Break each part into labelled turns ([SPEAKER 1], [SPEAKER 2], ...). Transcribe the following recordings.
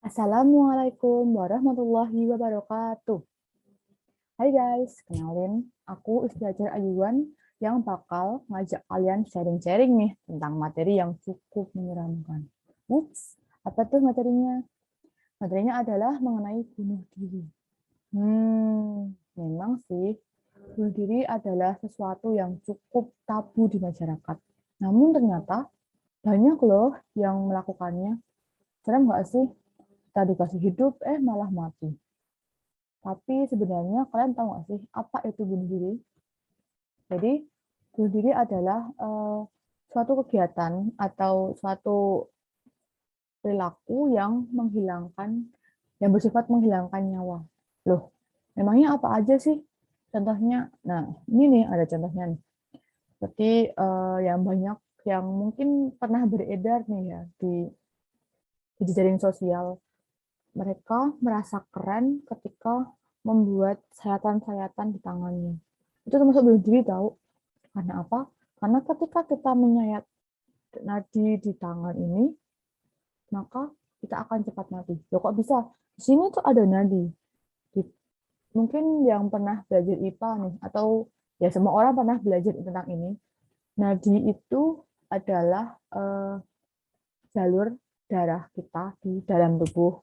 [SPEAKER 1] Assalamualaikum warahmatullahi wabarakatuh. Hai guys, kenalin, aku Istiajar Ayuan yang bakal ngajak kalian sharing-sharing nih tentang materi yang cukup menyeramkan. Ups, apa tuh materinya? Materinya adalah mengenai bunuh diri. Memang sih, bunuh diri adalah sesuatu yang cukup tabu di masyarakat. Namun ternyata banyak loh yang melakukannya. Serem nggak sih? Kita dikasih hidup, malah mati. Tapi sebenarnya kalian tahu nggak sih apa itu bunuh diri? Jadi bunuh diri adalah suatu kegiatan atau suatu perilaku yang bersifat menghilangkan nyawa. Loh, memangnya apa aja sih? Contohnya, nah ini nih ada contohnya nih. Seperti yang banyak yang mungkin pernah beredar nih ya di jejaring sosial. Mereka merasa keren ketika membuat sayatan-sayatan di tangannya. Itu termasuk bunuh diri tahu. Karena apa? Karena ketika kita menyayat nadi di tangan ini, maka kita akan cepat mati. Loh kok bisa? Di sini tuh ada nadi. Mungkin yang pernah belajar IPA nih, atau ya semua orang pernah belajar tentang ini. Nadi itu adalah jalur darah kita di dalam tubuh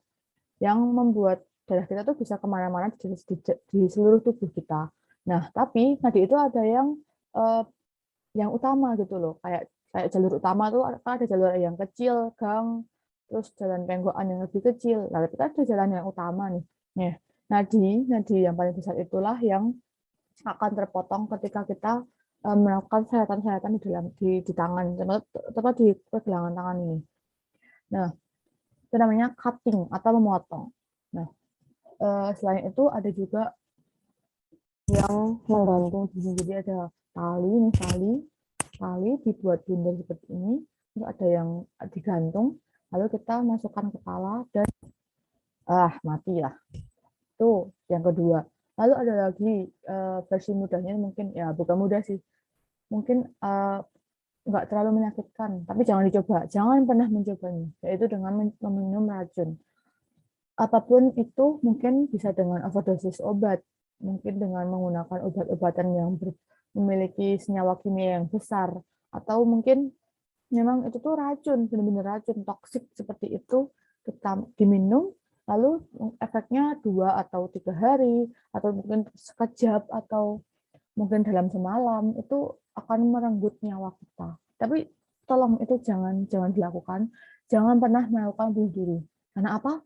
[SPEAKER 1] yang membuat darah kita tuh bisa kemana-mana di seluruh tubuh kita. Nah, tapi nadi itu ada eh, yang utama gitu loh, kayak kayak jalur utama tuh ada jalur yang kecil, gang, terus jalan penggokan yang lebih kecil. Lalu kita ada jalan yang utama nih. Nih, nadi nadi yang paling besar itulah yang akan terpotong ketika kita melakukan sayatan-sayatan di tangan, tepat di pergelangan tangan ini. Nah, itu namanya cutting atau memotong. Nah, selain itu ada juga yang menggantung di sini. Jadi ada tali nih, tali dibuat bundar seperti ini, terus ada yang digantung, lalu kita masukkan kepala dan mati lah. Itu yang kedua. Lalu ada lagi versi mudahnya, mungkin ya bukan mudah sih, mungkin nggak terlalu menyakitkan, tapi jangan dicoba, jangan pernah mencobanya, yaitu dengan meminum racun. Apapun itu, mungkin bisa dengan overdosis obat, mungkin dengan menggunakan obat-obatan yang memiliki senyawa kimia yang besar, atau mungkin memang itu tuh racun, benar-benar racun, toksik seperti itu, kita diminum, lalu efeknya 2 atau 3 hari, atau mungkin sekejap, atau mungkin dalam semalam, itu akan merenggut nyawa kita. Tapi tolong itu jangan jangan dilakukan, jangan pernah melakukan bunuh diri. Karena apa?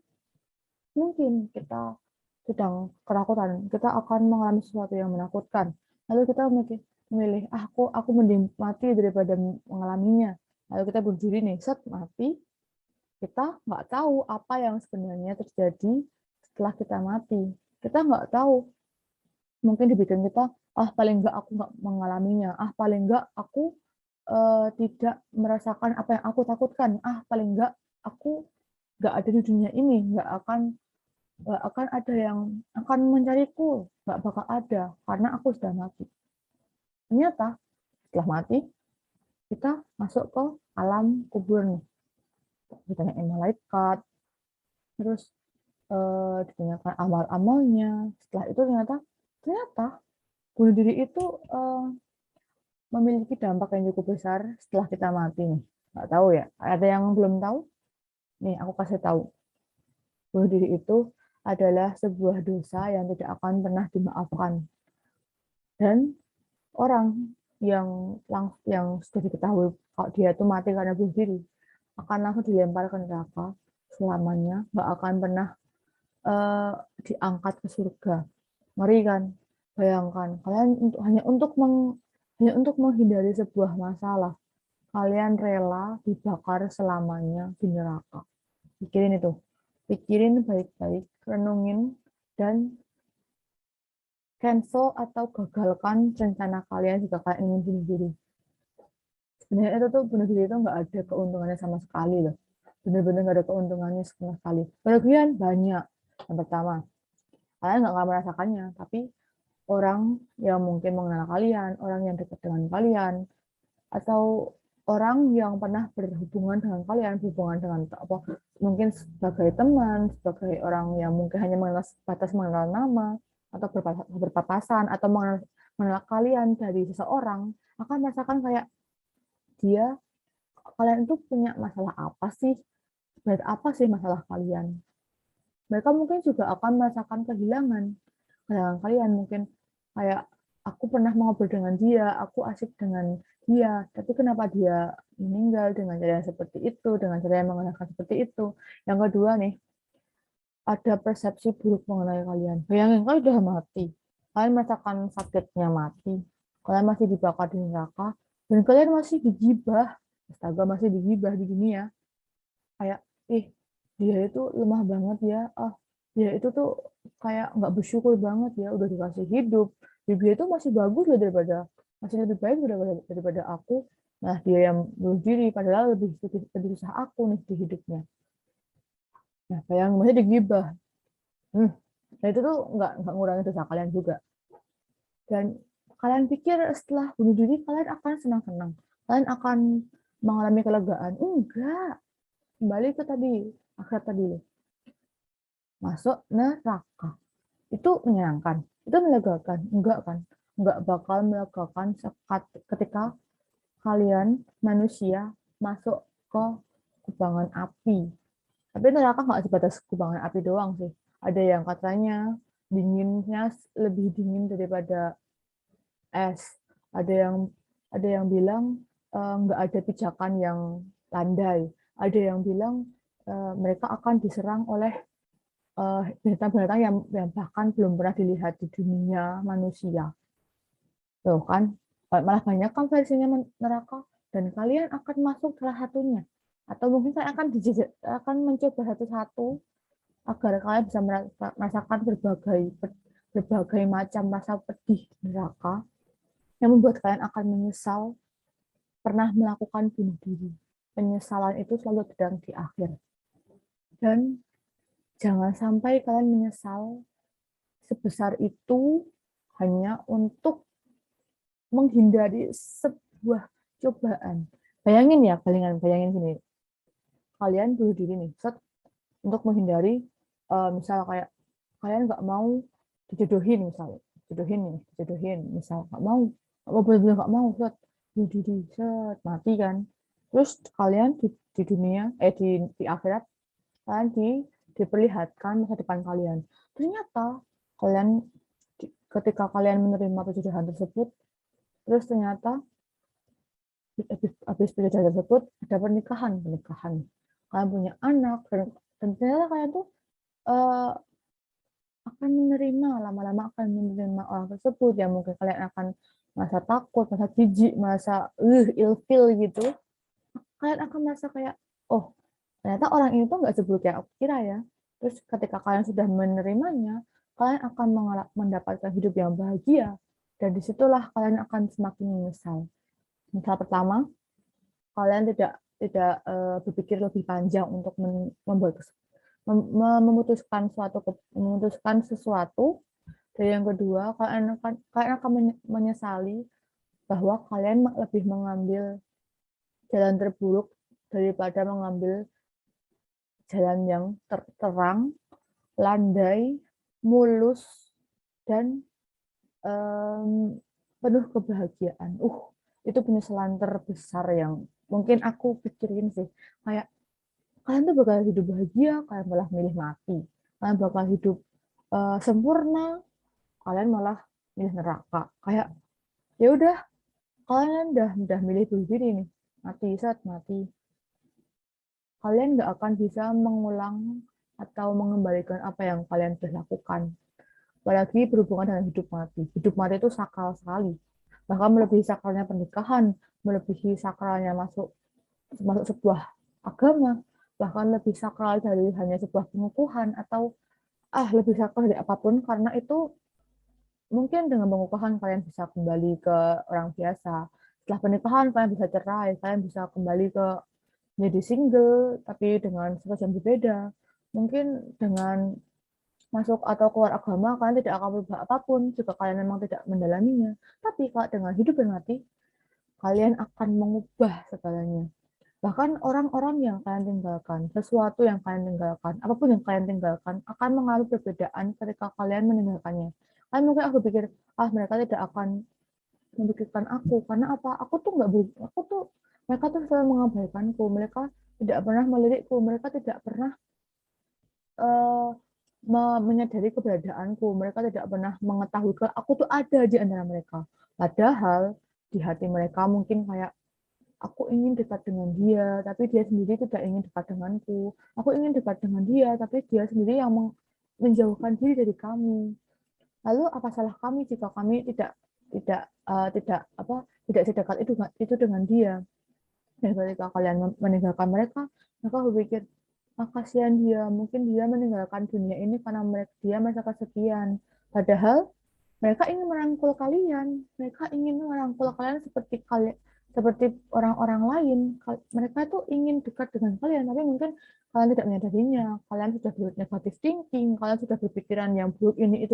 [SPEAKER 1] Mungkin kita sedang ketakutan, kita akan mengalami sesuatu yang menakutkan. Lalu kita memilih, aku mending mati daripada mengalaminya. Lalu kita bunuh diri nih, set mati, kita nggak tahu apa yang sebenarnya terjadi setelah kita mati. Kita nggak tahu. Mungkin di pikiran kita, paling nggak aku nggak mengalaminya, paling nggak aku tidak merasakan apa yang aku takutkan, paling nggak aku nggak ada di dunia ini, nggak akan ada yang akan mencariku, nggak bakal ada karena aku sudah mati. Ternyata setelah mati kita masuk ke alam kubur nih, ditanyain malaikat, terus ditanyakan amal-amalnya. Setelah itu ternyata bunuh diri itu memiliki dampak yang cukup besar setelah kita mati nih. Nggak tahu ya, ada yang belum tahu? Nih aku kasih tahu. Bunuh diri itu adalah sebuah dosa yang tidak akan pernah dimaafkan. Dan orang yang sudah diketahui kalau dia itu mati karena bunuh diri akan langsung dilempar ke neraka selamanya, nggak akan pernah diangkat ke surga. Ngeri kan? Bayangkan kalian hanya untuk menghindari sebuah masalah, kalian rela dibakar selamanya di neraka. Pikirin itu, pikirin baik-baik, renungin, dan cancel atau gagalkan rencana kalian jika kalian ingin bunuh diri. Sebenarnya itu tuh bunuh diri itu nggak ada keuntungannya sama sekali loh. Benar-benar nggak ada keuntungannya sama sekali. Kerugian banyak. Yang pertama, kalian nggak merasakannya, tapi orang yang mungkin mengenal kalian, orang yang dekat dengan kalian, atau orang yang pernah berhubungan dengan kalian, berhubungan dengan apa, mungkin sebagai teman, sebagai orang yang mungkin hanya mengenal sebatas mengenal nama atau berpapasan atau mengenal kalian dari seseorang, akan merasakan kayak dia kalian itu punya masalah apa sih? Berat apa sih masalah kalian? Mereka mungkin juga akan merasakan kehilangan kalian mungkin kayak aku pernah ngobrol dengan dia, aku asik dengan dia, tapi kenapa dia meninggal dengan cara yang seperti itu, dengan cara yang menggunakan seperti itu. Yang kedua nih, ada persepsi buruk mengenai kalian. Bayangin, kalian udah mati. Kalian merasakan sakitnya mati. Kalian masih dibakar di neraka. Dan kalian masih digibah. Astaga, masih digibah di dunia. Kayak, dia itu lemah banget ya. Dia itu tuh kayak nggak bersyukur banget ya. Udah dikasih hidup. Dia itu masih bagus loh masih lebih baik daripada aku. Nah, dia yang bunuh diri. Padahal lebih susah aku nih di hidupnya. Nah, bayangin masih digibah. Nah itu tuh nggak ngurangin dosa kalian juga. Dan kalian pikir setelah bunuh diri kalian akan senang-senang, kalian akan mengalami kelegaan? Enggak. Kembali ke tadi, akhirat tadi, masuk neraka. Itu menyenangkan, itu melegakan? Enggak kan? Enggak bakal melegakan ketika kalian manusia masuk ke kubangan api. Tapi neraka nggak sebatas kubangan api doang sih. Ada yang katanya dinginnya lebih dingin daripada es. Ada yang bilang nggak ada pijakan yang landai. Ada yang bilang mereka akan diserang oleh binatang-binatang yang bahkan belum pernah dilihat di dunia manusia. Tuh kan, malah banyak kan versinya neraka dan kalian akan masuk salah satunya. Atau mungkin kalian akan mencoba satu-satu agar kalian bisa merasakan berbagai macam rasa pedih neraka yang membuat kalian akan menyesal pernah melakukan bunuh diri. Penyesalan itu selalu datang di akhir. Dan jangan sampai kalian menyesal sebesar itu hanya untuk menghindari sebuah cobaan. Bayangin gini, kalian bunuh diri nih, untuk menghindari, misal kayak kalian nggak mau dijodohin misal nggak mau, bener-bener nggak mau, bunuh diri, mati kan. Terus kalian di dunia, di akhirat, kalian diperlihatkan masa depan kalian. Ternyata kalian ketika kalian menerima perjodohan tersebut, terus ternyata habis perjodohan tersebut ada pernikahan. Kalian punya anak dan ternyata kalian tuh uh, akan lama-lama akan menerima orang tersebut yang mungkin kalian akan merasa takut, merasa jijik, merasa ilfil gitu. Kalian akan merasa kayak, oh ternyata orang ini tuh nggak seburuk yang aku kira ya. Terus ketika kalian sudah menerimanya, kalian akan mendapatkan hidup yang bahagia. Dan disitulah kalian akan semakin menyesal. Misal pertama, kalian tidak tidak berpikir lebih panjang untuk memutuskan sesuatu. Dan yang kedua, kalian akan menyesali bahwa kalian lebih mengambil jalan terburuk daripada mengambil jalan yang terang, landai, mulus, dan penuh kebahagiaan. Itu penyesalan terbesar yang mungkin aku pikirin sih. Kayak kalian tuh bakal hidup bahagia, kalian malah milih mati. Kalian bakal hidup sempurna, kalian malah milih neraka. Kayak ya udah, kalian udah milih bunuh diri nih, mati. Kalian nggak akan bisa mengulang atau mengembalikan apa yang kalian sudah lakukan. Apalagi berhubungan dengan hidup mati. Hidup mati itu sakral sekali. Bahkan melebihi sakralnya pernikahan, melebihi sakralnya masuk sebuah agama, bahkan lebih sakral dari hanya sebuah pengukuhan, atau lebih sakral dari apapun, karena itu mungkin dengan pengukuhan kalian bisa kembali ke orang biasa. Setelah pernikahan kalian bisa cerai, kalian bisa kembali ke jadi single, tapi dengan status yang berbeda. Mungkin dengan masuk atau keluar agama, kalian tidak akan berubah apapun jika kalian memang tidak mendalaminya. Tapi kalau dengan hidup dan mati, kalian akan mengubah segalanya. Bahkan orang-orang yang kalian tinggalkan, sesuatu yang kalian tinggalkan, apapun yang kalian tinggalkan, akan mengalami perbedaan ketika kalian meninggalkannya. Kan mungkin aku pikir, mereka tidak akan memikirkan aku, karena apa? Mereka tuh selalu mengabaikanku, mereka tidak pernah melirikku, mereka tidak pernah uh, menyadari keberadaanku, mereka tidak pernah mengetahui kalau aku tuh ada di antara mereka. Padahal di hati mereka mungkin kayak, aku ingin dekat dengan dia, tapi dia sendiri tidak ingin dekat denganku. Aku ingin dekat dengan dia, tapi dia sendiri yang menjauhkan diri dari kami. Lalu apa salah kami jika kami tidak sedekat itu dengan dia? Dan ketika kalian meninggalkan mereka, mereka berpikir, kasihan dia, mungkin dia meninggalkan dunia ini karena dia merasa kesepian. Padahal mereka ingin merangkul kalian, seperti orang-orang lain. Mereka tuh ingin dekat dengan kalian, tapi mungkin kalian tidak menyadarinya. Kalian sudah negatif thinking, kalian sudah berpikiran yang buruk, ini itu.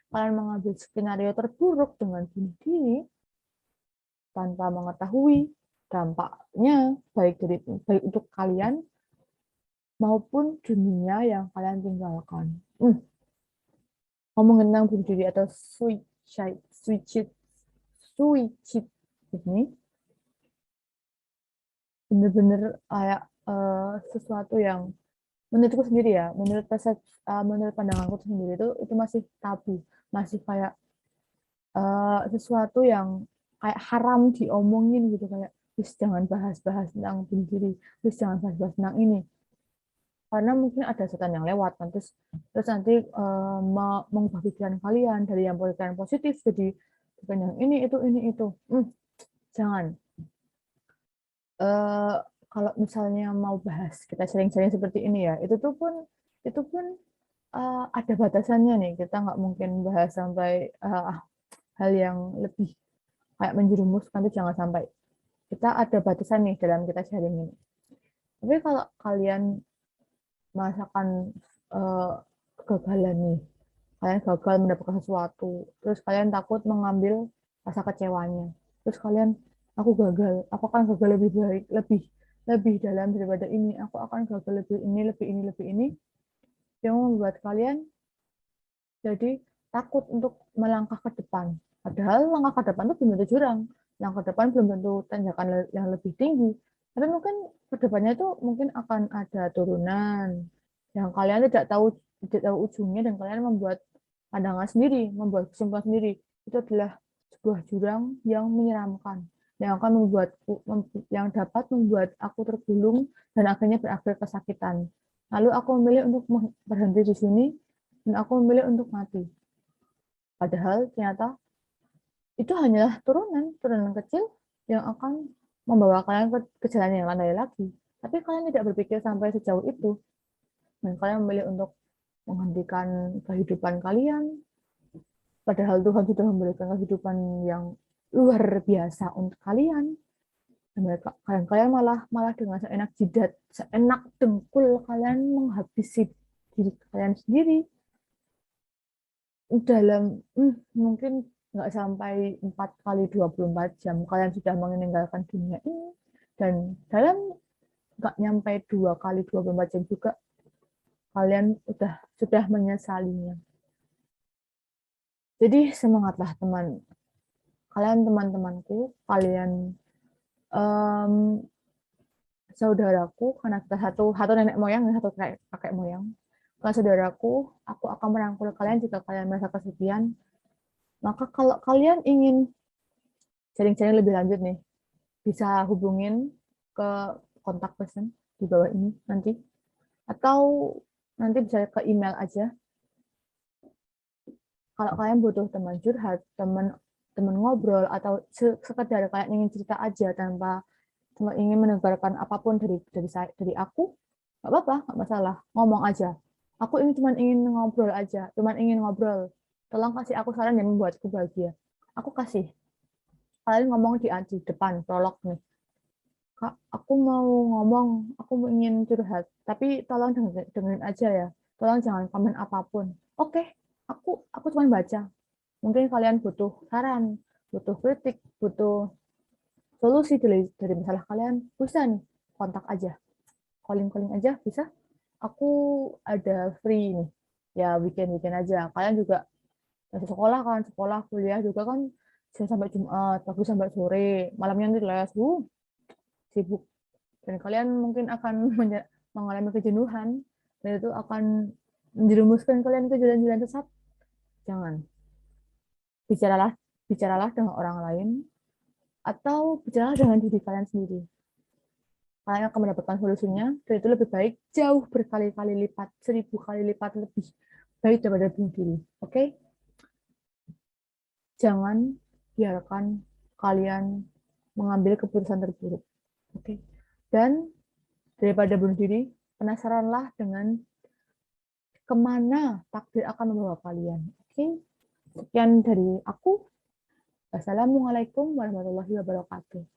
[SPEAKER 1] Kalian mengambil skenario terburuk dengan bunuh diri tanpa mengetahui dampaknya baik untuk kalian maupun dunia yang kalian tinggalkan. Ngomong tentang bunuh diri atau suicide ini benar-benar kayak sesuatu yang menurutku sendiri ya, menurut pandanganku sendiri itu masih tabu, masih kayak sesuatu yang kayak haram diomongin gitu, kayak jangan bahas-bahas tentang bunuh diri, jangan bahas-bahas tentang ini, karena mungkin ada setan yang lewat, terus nanti mengubah pikiran kalian dari yang pikiran positif jadi bukan yang ini itu. Jangan. Kalau misalnya mau bahas kita sering-sering seperti ini ya, itu pun ada batasannya nih. Kita nggak mungkin bahas sampai hal yang lebih kayak menjerumus, nanti jangan sampai. Kita ada batasan nih dalam kita sharing ini. Tapi kalau kalian merasakan kegagalan nih, kalian gagal mendapatkan sesuatu, terus kalian takut mengambil rasa kecewanya, terus kalian, aku akan gagal lebih baik, lebih dalam daripada ini, aku akan gagal lebih ini, yang membuat kalian jadi takut untuk melangkah ke depan. Padahal langkah ke depan itu belum tentu jurang, langkah ke depan belum tentu tanjakan yang lebih tinggi, tapi mungkin ke depannya itu mungkin akan ada turunan yang kalian tidak tahu ujungnya, dan kalian membuat pandangan sendiri, membuat kesimpulan sendiri. Itu adalah sebuah jurang yang menyeramkan, yang dapat membuat aku tergulung dan akhirnya berakhir kesakitan. Lalu aku memilih untuk berhenti di sini, dan aku memilih untuk mati. Padahal ternyata itu hanyalah turunan kecil yang akan membawa kalian ke jalan yang landai lagi. Tapi kalian tidak berpikir sampai sejauh itu, dan kalian memilih untuk menghentikan kehidupan kalian, padahal Tuhan sudah memberikan kehidupan yang luar biasa untuk kalian. Dan kalian malah dengan seenak jidat, seenak dengkul kalian menghabisi diri kalian sendiri dalam mungkin nggak sampai 4 kali 24 jam kalian sudah meninggalkan dunia ini, dan dalam nggak nyampe 2 kali 24 jam juga kalian sudah menyesalinya. Jadi semangatlah teman-temanku, kalian saudaraku, karena kita satu nenek moyang dan satu kakek moyang. Kalau saudaraku, aku akan merangkul kalian jika kalian merasa kesepian. Maka kalau kalian ingin sharing-sharing lebih lanjut nih, bisa hubungin ke kontak person di bawah ini nanti, atau nanti bisa ke email aja. Kalau kalian butuh teman curhat, teman ngobrol, atau sekedar kalian ingin cerita aja tanpa ingin mendengarkan apapun dari aku, nggak apa-apa, nggak masalah, ngomong aja. Aku ini cuma ingin ngobrol aja, cuma ingin ngobrol. Tolong kasih aku saran yang membuatku bahagia. Aku kasih. Kalian ngomong di depan prolog nih. Kak, aku mau ngomong, aku ingin curhat, tapi tolong dengerin aja ya. Tolong jangan komen apapun. Oke, aku cuma baca. Mungkin kalian butuh saran, butuh kritik, butuh solusi dari masalah kalian, bisa nih, kontak aja. Calling-calling aja, bisa. Aku ada free nih. Ya, weekend-weekend aja. Kalian juga masih sekolah kan, sekolah, kuliah juga kan, Senin sampai Jumat, pagi sampai sore, malamnya nanti les, sibuk. Dan kalian mungkin akan mengalami kejenuhan, dan itu akan menjerumuskan kalian ke jalan-jalan sesat. Jangan. Bicaralah, bicaralah dengan orang lain, atau bicaralah dengan diri kalian sendiri. Kalian akan mendapatkan solusinya, dan itu lebih baik, jauh berkali-kali lipat, 1000 kali lipat lebih baik daripada bunuh diri. Oke? Jangan biarkan kalian mengambil keputusan terburuk. Oke? Dan daripada bunuh diri, penasaranlah dengan kemana takdir akan membawa kalian. Oke? Sekian dari aku. Wassalamualaikum warahmatullahi wabarakatuh.